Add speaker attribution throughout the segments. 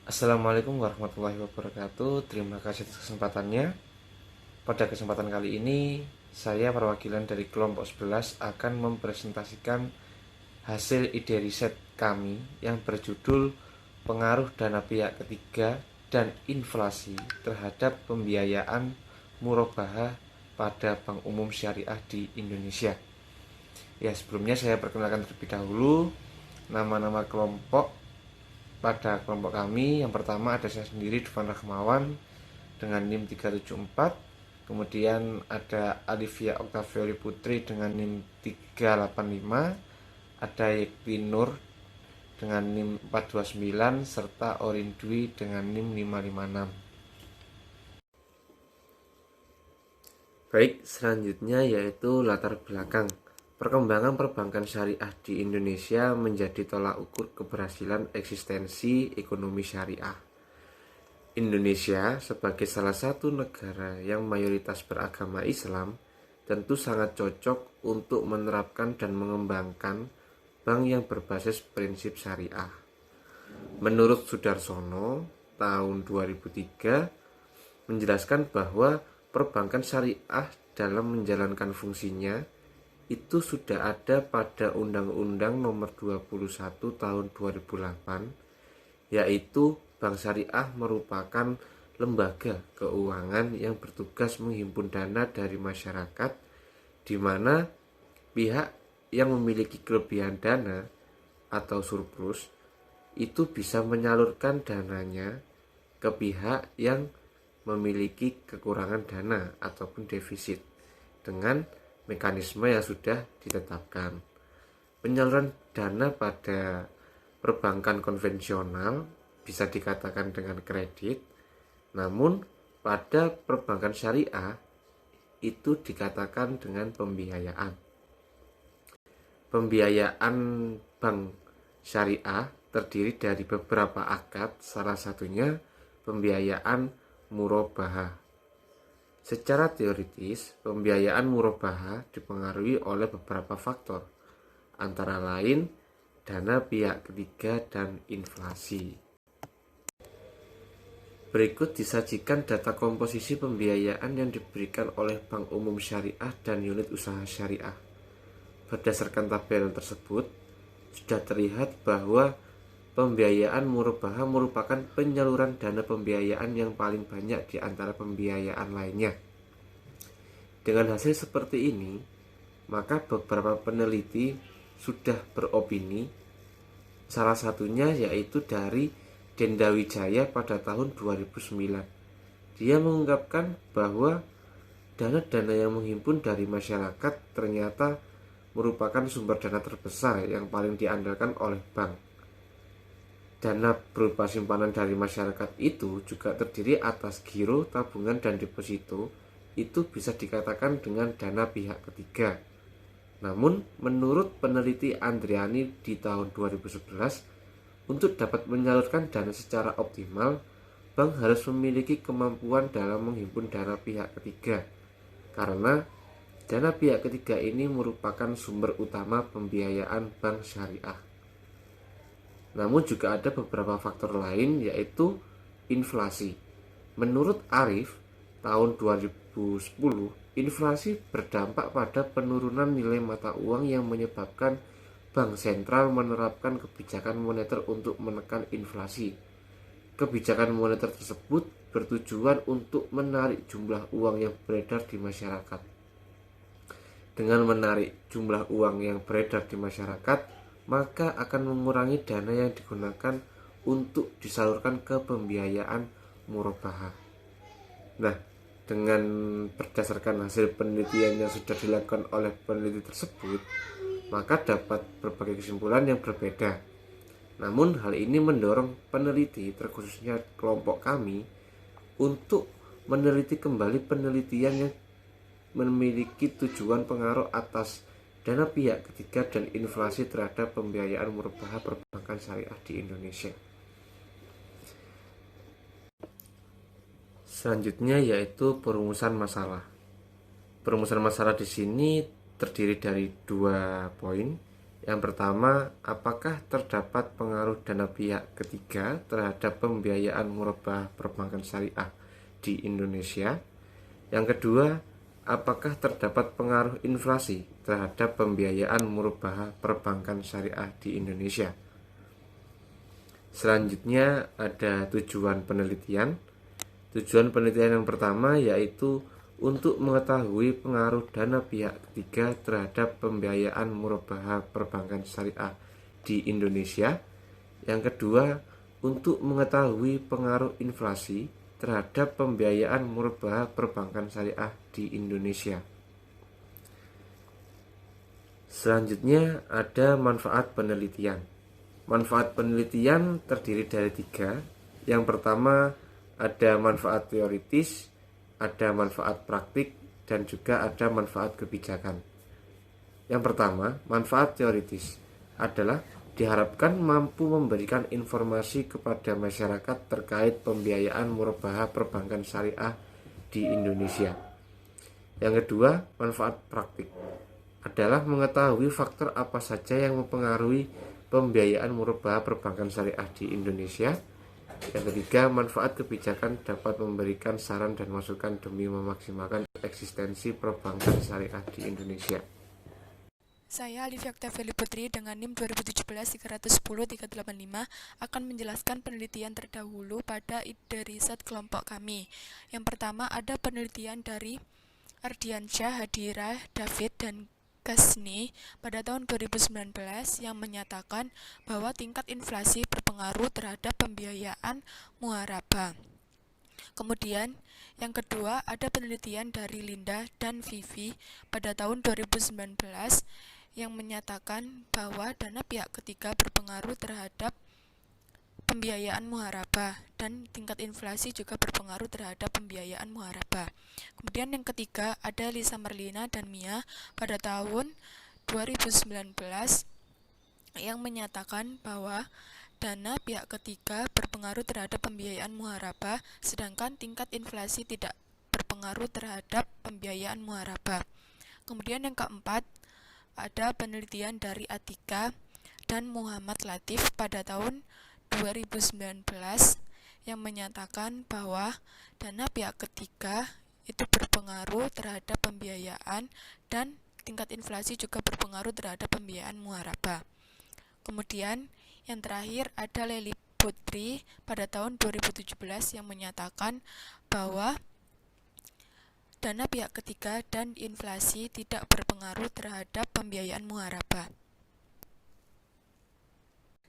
Speaker 1: Assalamualaikum warahmatullahi wabarakatuh. Terima kasih atas kesempatannya. Pada kesempatan kali ini, saya perwakilan dari kelompok 11 akan mempresentasikan hasil ide riset kami yang berjudul Pengaruh Dana Pihak Ketiga dan Inflasi terhadap Pembiayaan Murabahah pada Bank Umum Syariah di Indonesia. Ya, sebelumnya saya perkenalkan terlebih dahulu nama-nama kelompok. Pada kelompok kami, yang pertama ada saya sendiri, Dufan Rahmawan dengan NIM 374. Kemudian ada Alivia Oktavioli Putri dengan NIM 385. Ada Yekti Nur dengan NIM 429 serta Orin Dwi dengan NIM 556. Baik, selanjutnya yaitu latar belakang. Perkembangan perbankan syariah di Indonesia menjadi tolak ukur keberhasilan eksistensi ekonomi syariah. Indonesia sebagai salah satu negara yang mayoritas beragama Islam tentu sangat cocok untuk menerapkan dan mengembangkan bank yang berbasis prinsip syariah. Menurut Sudarsono tahun 2003 menjelaskan bahwa perbankan syariah dalam menjalankan fungsinya itu sudah ada pada Undang-Undang Nomor 21 Tahun 2008, yaitu Bank Syariah merupakan lembaga keuangan yang bertugas menghimpun dana dari masyarakat, di mana pihak yang memiliki kelebihan dana atau surplus itu bisa menyalurkan dananya ke pihak yang memiliki kekurangan dana ataupun defisit dengan mekanisme yang sudah ditetapkan. Penyaluran dana pada perbankan konvensional bisa dikatakan dengan kredit, namun pada perbankan syariah itu dikatakan dengan pembiayaan. Pembiayaan bank syariah terdiri dari beberapa akad, salah satunya pembiayaan murabahah. Secara teoritis, pembiayaan murabahah dipengaruhi oleh beberapa faktor, antara lain dana pihak ketiga dan inflasi. Berikut disajikan data komposisi pembiayaan yang diberikan oleh Bank Umum Syariah dan unit usaha syariah. Berdasarkan tabel tersebut, sudah terlihat bahwa pembiayaan murabahah merupakan penyaluran dana pembiayaan yang paling banyak di antara pembiayaan lainnya. Dengan hasil seperti ini, maka beberapa peneliti sudah beropini, salah satunya yaitu dari Denda Wijaya pada tahun 2009. Dia mengungkapkan bahwa dana-dana yang menghimpun dari masyarakat ternyata merupakan sumber dana terbesar yang paling diandalkan oleh bank. Dana berupa simpanan dari masyarakat itu juga terdiri atas giro, tabungan, dan deposito. Itu bisa dikatakan dengan dana pihak ketiga. Namun, menurut peneliti Andriani di tahun 2011, untuk dapat menyalurkan dana secara optimal, bank harus memiliki kemampuan dalam menghimpun dana pihak ketiga. Karena dana pihak ketiga ini merupakan sumber utama pembiayaan bank syariah. Namun juga ada beberapa faktor lain, yaitu inflasi. Menurut Arif, tahun 2010, inflasi berdampak pada penurunan nilai mata uang yang menyebabkan Bank Sentral menerapkan kebijakan moneter untuk menekan inflasi. Kebijakan moneter tersebut bertujuan untuk menarik jumlah uang yang beredar di masyarakat. Dengan menarik jumlah uang yang beredar di masyarakat, maka akan mengurangi dana yang digunakan untuk disalurkan ke pembiayaan murabahah. Nah, dengan berdasarkan hasil penelitian yang sudah dilakukan oleh peneliti tersebut, maka dapat berbagai kesimpulan yang berbeda. Namun hal ini mendorong peneliti, terkhususnya kelompok kami, untuk meneliti kembali penelitian yang memiliki tujuan pengaruh atas dana pihak ketiga dan inflasi terhadap pembiayaan murabahah perbankan syariah di Indonesia. Selanjutnya yaitu perumusan masalah. Perumusan masalah di sini terdiri dari 2 poin. Yang pertama, apakah terdapat pengaruh dana pihak ketiga terhadap pembiayaan murabah perbankan syariah di Indonesia? Yang kedua, apakah terdapat pengaruh inflasi terhadap pembiayaan murabah perbankan syariah di Indonesia? Selanjutnya ada tujuan penelitian. Tujuan penelitian yang pertama yaitu untuk mengetahui pengaruh dana pihak ketiga terhadap pembiayaan murabah perbankan syariah di Indonesia. Yang kedua, untuk mengetahui pengaruh inflasi terhadap pembiayaan murabah perbankan syariah di Indonesia. Selanjutnya ada manfaat penelitian. Manfaat penelitian terdiri dari 3. Yang pertama ada manfaat teoritis, ada manfaat praktik, dan juga ada manfaat kebijakan. Yang pertama, manfaat teoritis adalah diharapkan mampu memberikan informasi kepada masyarakat terkait pembiayaan murabah perbankan syariah di Indonesia. Yang kedua, manfaat praktik adalah mengetahui faktor apa saja yang mempengaruhi pembiayaan murabah perbankan syariah di Indonesia. Yang ketiga, manfaat kebijakan dapat memberikan saran dan masukan demi memaksimalkan eksistensi perbankan syariah di Indonesia.
Speaker 2: Saya Alifia Oktavia Putri dengan NIM 2017-310-385 akan menjelaskan penelitian terdahulu pada ide riset kelompok kami. Yang pertama ada penelitian dari Ardiansyah, Hadira, David, dan Kasni pada tahun 2019 yang menyatakan bahwa tingkat inflasi berpengaruh terhadap pembiayaan muharabah. Kemudian, yang kedua ada penelitian dari Linda dan Vivi pada tahun 2019 yang menyatakan bahwa dana pihak ketiga berpengaruh terhadap pembiayaan muharabah dan tingkat inflasi juga berpengaruh terhadap pembiayaan muharabah. Kemudian yang ketiga ada Lisa Merlina dan Mia pada tahun 2019 yang menyatakan bahwa dana pihak ketiga berpengaruh terhadap pembiayaan muharabah sedangkan tingkat inflasi tidak berpengaruh terhadap pembiayaan muharabah. Kemudian yang keempat ada penelitian dari Atika dan Muhammad Latif pada tahun 2019 yang menyatakan bahwa dana pihak ketiga itu berpengaruh terhadap pembiayaan dan tingkat inflasi juga berpengaruh terhadap pembiayaan muharabah. Kemudian yang terakhir ada Leli Putri pada tahun 2017 yang menyatakan bahwa dana pihak ketiga dan inflasi tidak berpengaruh terhadap pembiayaan muharabah.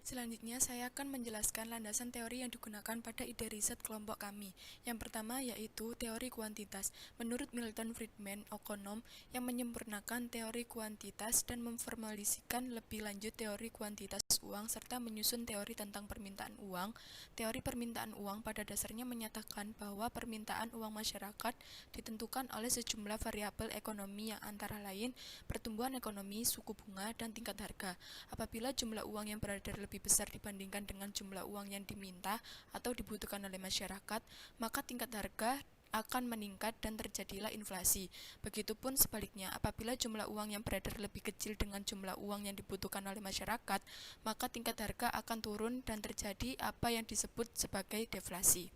Speaker 2: Selanjutnya, saya akan menjelaskan landasan teori yang digunakan pada ide riset kelompok kami. Yang pertama yaitu teori kuantitas. Menurut Milton Friedman, ekonom yang menyempurnakan teori kuantitas dan memformulasikan lebih lanjut teori kuantitas uang serta menyusun teori tentang permintaan uang. Teori permintaan uang pada dasarnya menyatakan bahwa permintaan uang masyarakat ditentukan oleh sejumlah variabel ekonomi yang antara lain pertumbuhan ekonomi, suku bunga, dan tingkat harga. Apabila jumlah uang yang beredar lebih besar dibandingkan dengan jumlah uang yang diminta atau dibutuhkan oleh masyarakat, maka tingkat harga akan meningkat dan terjadilah inflasi. Begitupun sebaliknya, apabila jumlah uang yang beredar lebih kecil dengan jumlah uang yang dibutuhkan oleh masyarakat, maka tingkat harga akan turun dan terjadi apa yang disebut sebagai deflasi.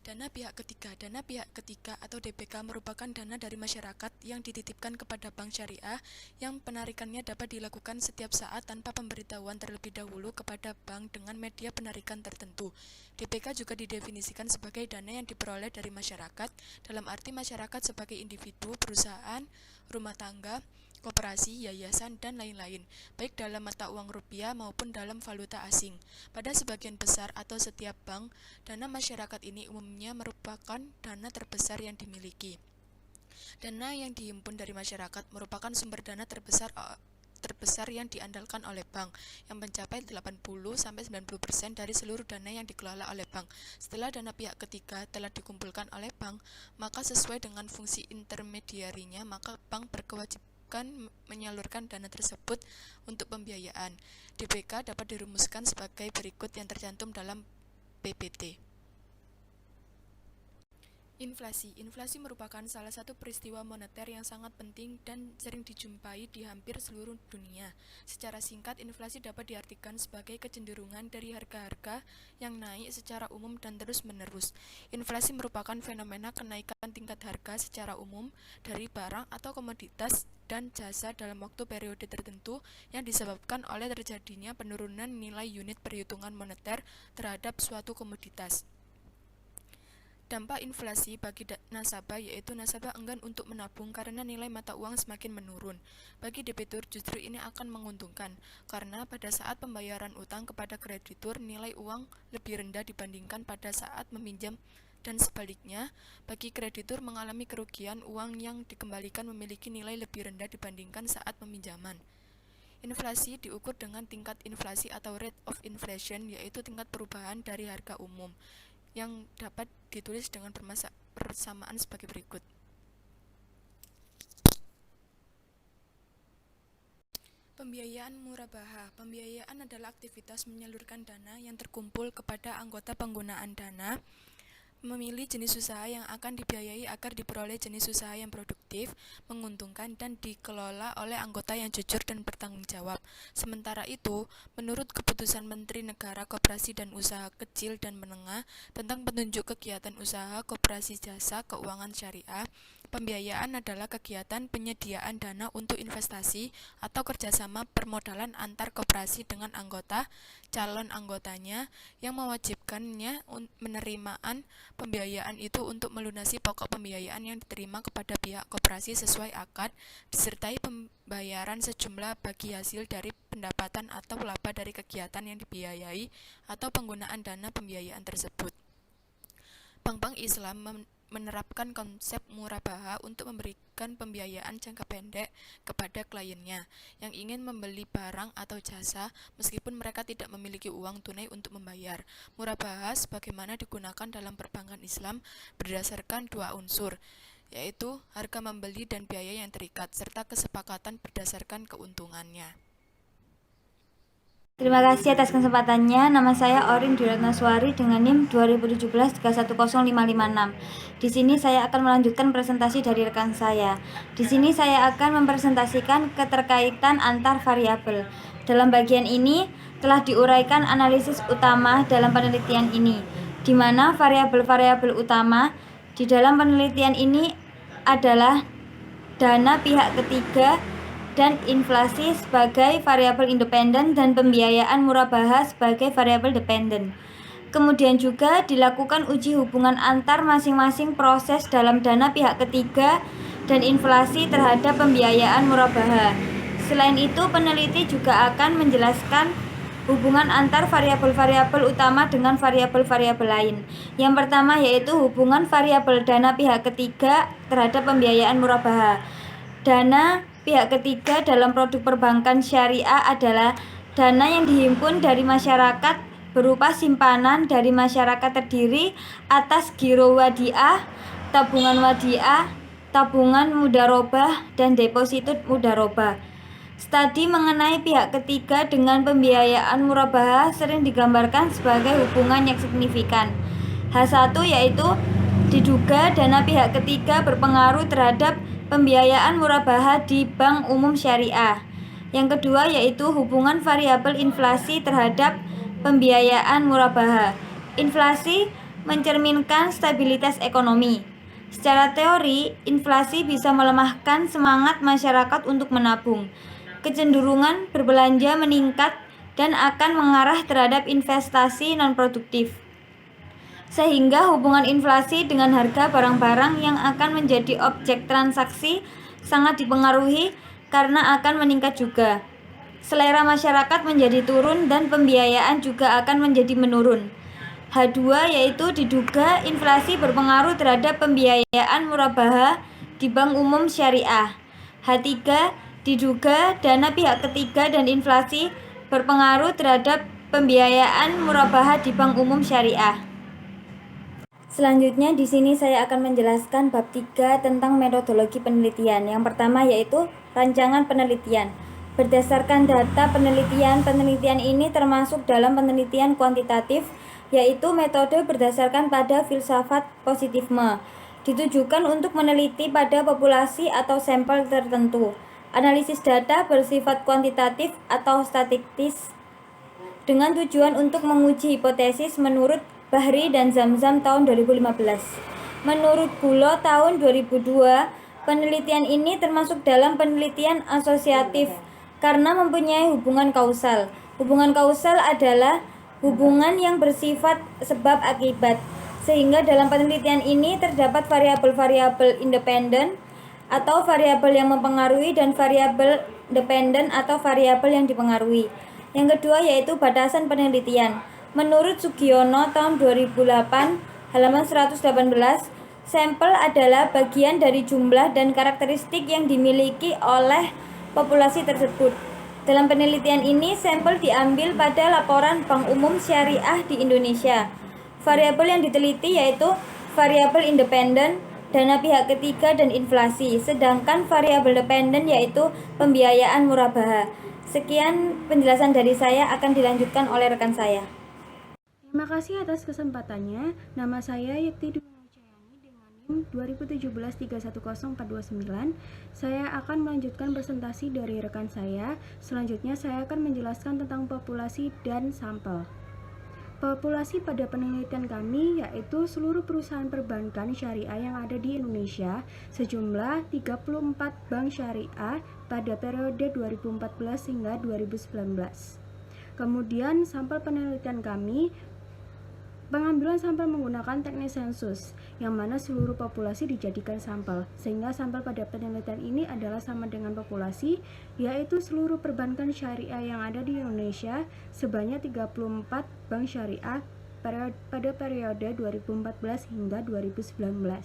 Speaker 2: Dana pihak ketiga atau DPK merupakan dana dari masyarakat yang dititipkan kepada bank syariah yang penarikannya dapat dilakukan setiap saat tanpa pemberitahuan terlebih dahulu kepada bank dengan media penarikan tertentu. DPK juga didefinisikan sebagai dana yang diperoleh dari masyarakat, dalam arti masyarakat sebagai individu, perusahaan, rumah tangga, koperasi, yayasan, dan lain-lain, baik dalam mata uang rupiah maupun dalam valuta asing. Pada sebagian besar atau setiap bank, dana masyarakat ini umumnya merupakan dana terbesar yang dimiliki. Dana yang dihimpun dari masyarakat merupakan sumber dana terbesar yang diandalkan oleh bank, yang mencapai 80-90% dari seluruh dana yang dikelola oleh bank. Setelah dana pihak ketiga telah dikumpulkan oleh bank, maka sesuai dengan fungsi intermediarinya, maka bank berkewajiban menyalurkan dana tersebut untuk pembiayaan. DPK dapat dirumuskan sebagai berikut yang tercantum dalam PPT. Inflasi. Inflasi merupakan salah satu peristiwa moneter yang sangat penting dan sering dijumpai di hampir seluruh dunia. Secara singkat, inflasi dapat diartikan sebagai kecenderungan dari harga-harga yang naik secara umum dan terus-menerus. Inflasi merupakan fenomena kenaikan tingkat harga secara umum dari barang atau komoditas dan jasa dalam waktu periode tertentu yang disebabkan oleh terjadinya penurunan nilai unit perhitungan moneter terhadap suatu komoditas. Dampak inflasi bagi nasabah yaitu nasabah enggan untuk menabung karena nilai mata uang semakin menurun. Bagi debitur justru ini akan menguntungkan karena pada saat pembayaran utang kepada kreditur nilai uang lebih rendah dibandingkan pada saat meminjam, dan sebaliknya, bagi kreditur mengalami kerugian uang yang dikembalikan memiliki nilai lebih rendah dibandingkan saat peminjaman. Inflasi diukur dengan tingkat inflasi atau rate of inflation, yaitu tingkat perubahan dari harga umum, yang dapat ditulis dengan persamaan sebagai berikut. Pembiayaan murabaha. Pembiayaan adalah aktivitas menyalurkan dana yang terkumpul kepada anggota penggunaan dana memilih jenis usaha yang akan dibiayai agar diperoleh jenis usaha yang produktif, menguntungkan, dan dikelola oleh anggota yang jujur dan bertanggung jawab. Sementara itu, menurut keputusan Menteri Negara Koperasi dan Usaha Kecil dan Menengah tentang petunjuk kegiatan usaha koperasi jasa keuangan syariah, pembiayaan adalah kegiatan penyediaan dana untuk investasi atau kerjasama permodalan antar koperasi dengan anggota, calon anggotanya, yang mewajibkannya penerimaan pembiayaan itu untuk melunasi pokok pembiayaan yang diterima kepada pihak koperasi sesuai akad, disertai pembayaran sejumlah bagi hasil dari pendapatan atau laba dari kegiatan yang dibiayai atau penggunaan dana pembiayaan tersebut. Bank-bank Islam menerapkan konsep murabaha untuk memberikan pembiayaan jangka pendek kepada kliennya yang ingin membeli barang atau jasa meskipun mereka tidak memiliki uang tunai untuk membayar. Murabaha sebagaimana digunakan dalam perbankan Islam berdasarkan dua unsur, yaitu harga membeli dan biaya yang terikat, serta kesepakatan berdasarkan keuntungannya.
Speaker 3: Terima kasih atas kesempatannya. Nama saya Orin Duratnaswari dengan NIM 2017-31056. Di sini saya akan melanjutkan presentasi dari rekan saya. Di sini saya akan mempresentasikan keterkaitan antar variabel. Dalam bagian ini telah diuraikan analisis utama dalam penelitian ini, di mana variabel-variabel utama di dalam penelitian ini adalah dana pihak ketiga dan inflasi sebagai variabel independen dan pembiayaan murabaha sebagai variabel dependen. Kemudian juga dilakukan uji hubungan antar masing-masing proses dalam dana pihak ketiga dan inflasi terhadap pembiayaan murabaha. Selain itu, peneliti juga akan menjelaskan hubungan antar variabel-variabel utama dengan variabel-variabel lain. Yang pertama yaitu hubungan variabel dana pihak ketiga terhadap pembiayaan murabaha. Dana pihak ketiga dalam produk perbankan syariah adalah dana yang dihimpun dari masyarakat berupa simpanan dari masyarakat terdiri atas giro wadiah, tabungan wadiah, tabungan mudharobah, dan deposito mudharobah. Studi mengenai pihak ketiga dengan pembiayaan murabaha sering digambarkan sebagai hubungan yang signifikan. H1 yaitu diduga dana pihak ketiga berpengaruh terhadap pembiayaan murabaha di bank umum syariah. Yang kedua yaitu hubungan variabel inflasi terhadap pembiayaan murabaha. Inflasi mencerminkan stabilitas ekonomi. Secara teori, inflasi bisa melemahkan semangat masyarakat untuk menabung. Kecenderungan berbelanja meningkat dan akan mengarah terhadap investasi non-produktif. Sehingga hubungan inflasi dengan harga barang-barang yang akan menjadi objek transaksi sangat dipengaruhi karena akan meningkat juga. Selera masyarakat menjadi turun dan pembiayaan juga akan menjadi menurun. H2 yaitu diduga inflasi berpengaruh terhadap pembiayaan murabaha di bank umum syariah. H3 diduga dana pihak ketiga dan inflasi berpengaruh terhadap pembiayaan murabaha di bank umum syariah. Selanjutnya di sini saya akan menjelaskan bab 3 tentang metodologi penelitian. Yang pertama yaitu rancangan penelitian. Berdasarkan data penelitian ini termasuk dalam penelitian kuantitatif, yaitu metode berdasarkan pada filsafat positifisme. ditujukan untuk meneliti pada populasi atau sampel tertentu. Analisis data bersifat kuantitatif atau statistis dengan tujuan untuk menguji hipotesis menurut Bahri dan Zamzam tahun 2015. Menurut Gulo tahun 2002, penelitian ini termasuk dalam penelitian asosiatif karena mempunyai hubungan kausal. Hubungan kausal adalah hubungan yang bersifat sebab akibat, sehingga dalam penelitian ini terdapat variabel-variabel independen atau variabel yang mempengaruhi dan variabel dependen atau variabel yang dipengaruhi. Yang kedua yaitu batasan penelitian. Menurut Sugiono tahun 2008, halaman 118, sampel adalah bagian dari jumlah dan karakteristik yang dimiliki oleh populasi tersebut. Dalam penelitian ini, sampel diambil pada laporan Bank Umum Syariah di Indonesia. Variabel yang diteliti yaitu variabel independen, dana pihak ketiga, dan inflasi, sedangkan variabel dependen yaitu pembiayaan murabaha. Sekian penjelasan dari saya, akan dilanjutkan oleh rekan saya.
Speaker 4: Terima kasih atas kesempatannya. Nama saya Yekti Dunia Cayani dengan NIM 2017310429. Saya akan melanjutkan presentasi dari rekan saya. Selanjutnya saya akan menjelaskan tentang populasi dan sampel. Populasi pada penelitian kami yaitu seluruh perusahaan perbankan syariah yang ada di Indonesia, sejumlah 34 bank syariah pada periode 2014 hingga 2019. Kemudian sampel penelitian kami, pengambilan sampel menggunakan teknik sensus, yang mana seluruh populasi dijadikan sampel, sehingga sampel pada penelitian ini adalah sama dengan populasi, yaitu seluruh perbankan syariah yang ada di Indonesia sebanyak 34 bank syariah pada periode 2014 hingga 2019.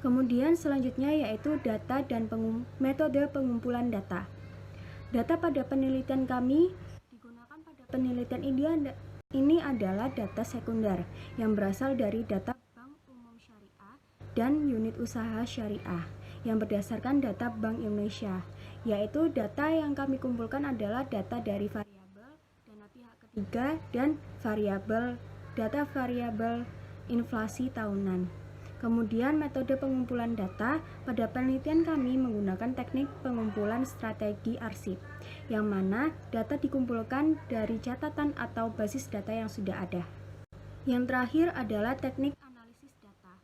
Speaker 4: Kemudian selanjutnya yaitu data dan metode pengumpulan data. Data pada penelitian kami digunakan pada penelitian ini adalah data sekunder yang berasal dari data Bank Umum Syariah dan unit usaha syariah yang berdasarkan data Bank Indonesia, yaitu data yang kami kumpulkan adalah data dari variabel dana pihak ketiga dan data variabel inflasi tahunan. Kemudian metode pengumpulan data, pada penelitian kami menggunakan teknik pengumpulan strategi arsip, yang mana data dikumpulkan dari catatan atau basis data yang sudah ada. Yang terakhir adalah teknik analisis data.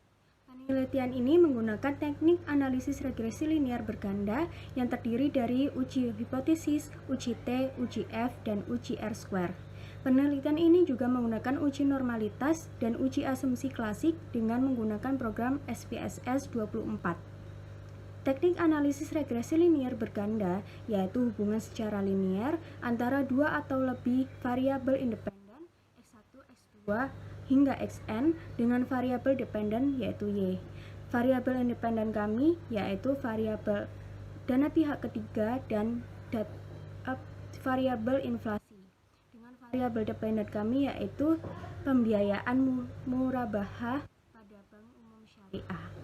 Speaker 4: Penelitian ini menggunakan teknik analisis regresi linear berganda yang terdiri dari uji hipotesis, uji T, uji F, dan uji R-square. Penelitian ini juga menggunakan uji normalitas dan uji asumsi klasik dengan menggunakan program SPSS 24. Teknik analisis regresi linear berganda yaitu hubungan secara linear antara dua atau lebih variabel independen X1, X2, hingga Xn dengan variabel dependen yaitu Y. Variabel independen kami yaitu variabel dana pihak ketiga dan variabel inflasi. Variabel dependen kami yaitu pembiayaan murabaha pada Bank Umum Syariah.